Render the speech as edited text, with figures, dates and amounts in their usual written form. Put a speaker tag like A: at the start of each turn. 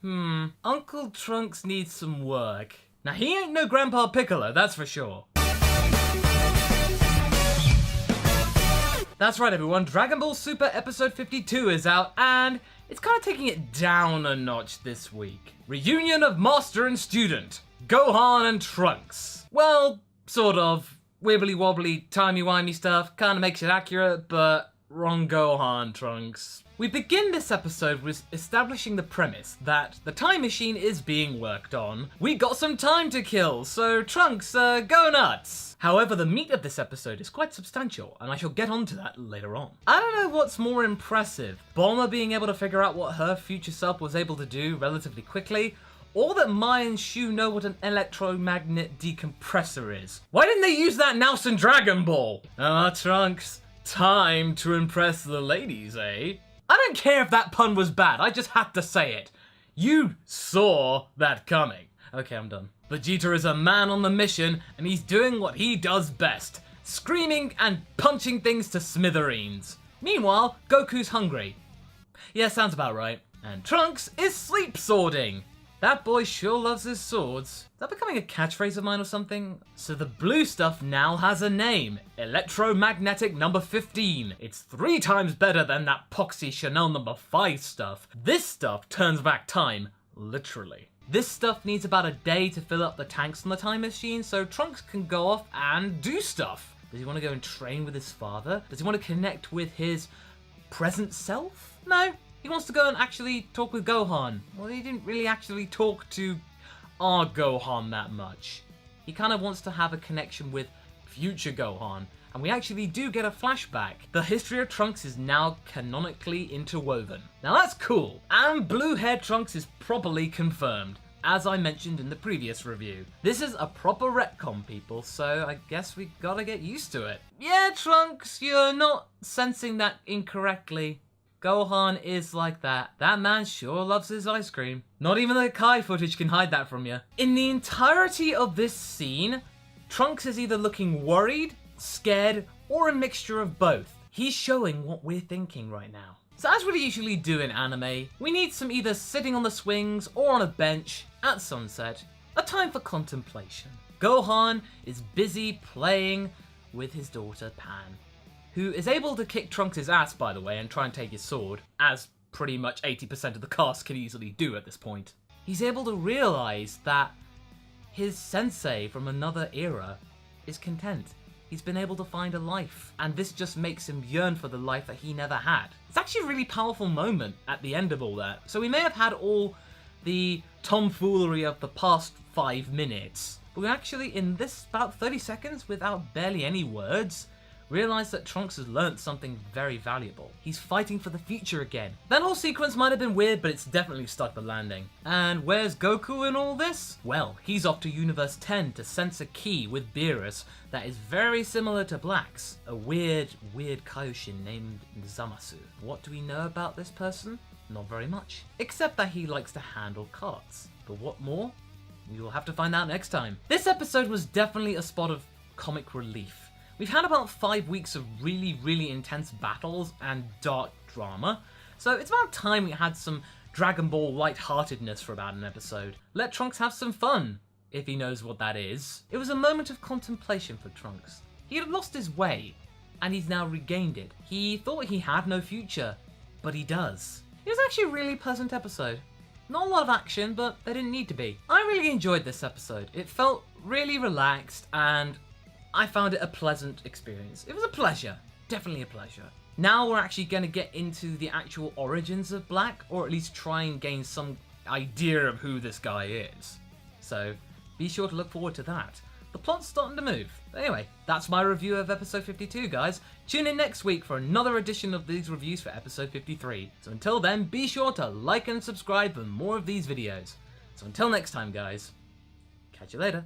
A: Uncle Trunks needs some work. Now he ain't no Grandpa Piccolo, that's for sure. That's right everyone, Dragon Ball Super episode 52 is out and it's kind of taking it down a notch this week. Reunion of Master and Student, Gohan and Trunks. Well, sort of. Wibbly wobbly, timey-wimey stuff, kinda makes it accurate, but wrong Gohan, Trunks. We begin this episode with establishing the premise that the time machine is being worked on. We got some time to kill, so Trunks, go nuts! However, the meat of this episode is quite substantial, and I shall get onto that later on. I don't know what's more impressive, Bulma being able to figure out what her future self was able to do relatively quickly, or that Mai and Shu know what an electromagnet decompressor is. Why didn't they use that now in Dragon Ball? Trunks, time to impress the ladies, eh? I don't care if that pun was bad, I just had to say it. You saw that coming. Okay, I'm done. Vegeta is a man on the mission, and he's doing what he does best, screaming and punching things to smithereens. Meanwhile, Goku's hungry. Yeah, sounds about right. And Trunks is sleep swording. That boy sure loves his swords. Is that becoming a catchphrase of mine or something? So the blue stuff now has a name. Electromagnetic number 15. It's 3 times better than that poxy Chanel number 5 stuff. This stuff turns back time, literally. This stuff needs about a day to fill up the tanks on the time machine so Trunks can go off and do stuff. Does he want to go and train with his father? Does he want to connect with his present self? No. He wants to go and actually talk with Gohan. Well, he didn't really actually talk to our Gohan that much. He kind of wants to have a connection with future Gohan, and we actually do get a flashback. The history of Trunks is now canonically interwoven. Now that's cool, and blue-haired Trunks is properly confirmed, as I mentioned in the previous review. This is a proper retcon, people, so I guess we gotta get used to it. Yeah, Trunks, you're not sensing that incorrectly. Gohan is like that. That man sure loves his ice cream. Not even the Kai footage can hide that from you. In the entirety of this scene, Trunks is either looking worried, scared, or a mixture of both. He's showing what we're thinking right now. So as we usually do in anime, we need some either sitting on the swings or on a bench at sunset, a time for contemplation. Gohan is busy playing with his daughter Pan, who is able to kick Trunks' ass, by the way, and try and take his sword, as pretty much 80% of the cast can easily do at this point. He's able to realise that his sensei from another era is content. He's been able to find a life, and this just makes him yearn for the life that he never had. It's actually a really powerful moment at the end of all that. So we may have had all the tomfoolery of the past 5 minutes, but we actually, in this about 30 seconds, without barely any words, realize that Trunks has learnt something very valuable. He's fighting for the future again. That whole sequence might have been weird, but it's definitely stuck the landing. And where's Goku in all this? Well, he's off to Universe 10 to sense a key with Beerus that is very similar to Black's. A weird Kaioshin named Zamasu. What do we know about this person? Not very much. Except that he likes to handle carts. But what more? We will have to find out next time. This episode was definitely a spot of comic relief. We've had about 5 weeks of really intense battles and dark drama, so it's about time we had some Dragon Ball lightheartedness for about an episode. Let Trunks have some fun, if he knows what that is. It was a moment of contemplation for Trunks. He had lost his way, and he's now regained it. He thought he had no future, but he does. It was actually a really pleasant episode. Not a lot of action, but there didn't need to be. I really enjoyed this episode. It felt really relaxed, and I found it a pleasant experience. It was a pleasure. Definitely a pleasure. Now we're actually going to get into the actual origins of Black, or at least try and gain some idea of who this guy is. So be sure to look forward to that. The plot's starting to move. Anyway, that's my review of episode 52, guys. Tune in next week for another edition of these reviews for episode 53. So until then, be sure to like and subscribe for more of these videos. So until next time, guys, catch you later.